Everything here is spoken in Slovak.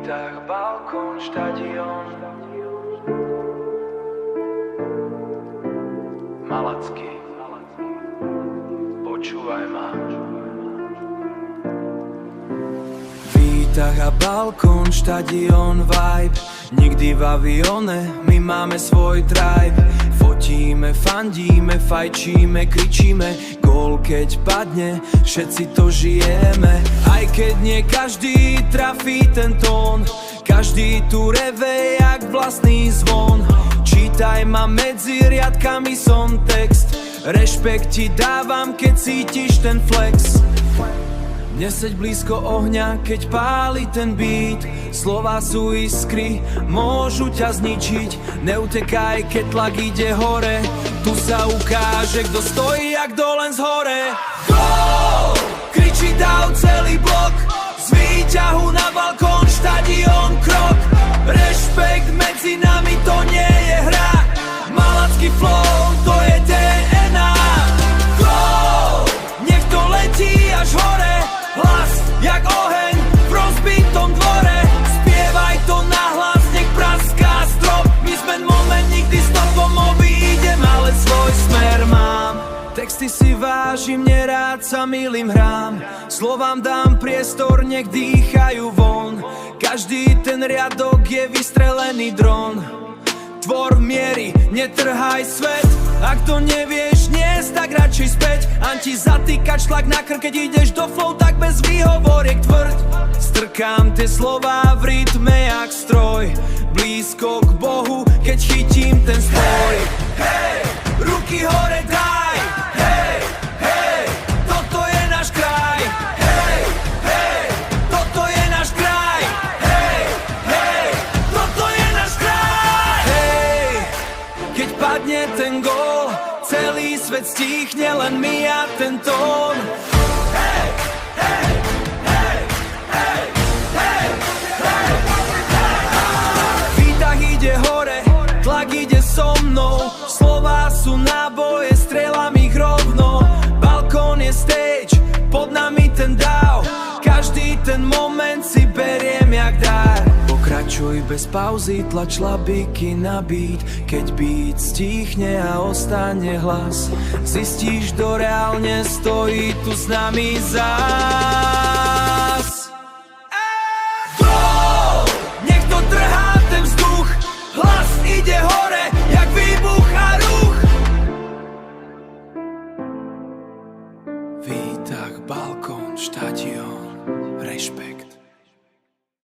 Vítach, balkón, štadión. Malacký, počúvaj ma. Vítach a balkón, štadión, vibe. Nikdy v avione, my máme svoj tribe. Fotíme, fandíme, fajčíme, kričíme. Gól keď padne, všetci to žijeme. Aj keď nie každý trafí ten tón, každý tu reve jak vlastný zvon. Čítaj ma medzi riadkami som text. Rešpekt ti dávam, keď cítiš ten flex. Neseď blízko ohňa, keď páli ten beat. Slova sú iskry, môžu ťa zničiť. Neutekaj, keď tlak ide hore. Tu sa ukáže, kto stojí a kto len zhore. Gól! Kričí dav celý blok. Z výťahu na balkón, štadión, krok. Rešpekt medzi nami, to nie je hra. Malacký flow, to je DNA. Gól! Nech to letí až hore. Hlas jak oheň v rozbitom dvore. Spievaj to nahlas, nech praská strop. My sme moment, nikdy stopom obídem, ale svoj smer mám. Texty si vážim, nerád sa milým hrám. Slovám dám priestor, nech dýchajú von. Každý ten riadok je vystrelený dron. Tvor miery, netrhaj svet. Ak to nevieš dnes, tak radšej späť. Anti zatýkač, tlak na krk, keď ideš do flow, tak bez výhovoriek tvrď. Strkám tie slová v rytme jak stroj. Blízko k Bohu, keď chytím ten stroj. Hej, ruky hore daj. Hej, hej, toto je náš kraj. Hej, hej, toto je náš kraj. Hej, hej, toto je náš kraj. Hej, keď padne ten gól, celý svet stíchne, len my a ten tón. Hej, hej, hej, hej, hej, hej. Vítach ide hore, tlak ide so mnou. Slová sú náboje, strieľam ich rovno. Balkón je stage, pod nami ten dáv. Každý ten moment si beriem jak dar. Pokračuj bez pauzy, tlač labiky na beat. Keď beat stíchne a ostane hlas, zistíš, kto reálne stojí tu s nami zás. Gól! Nech to trhá ten vzduch, hlas ide hore.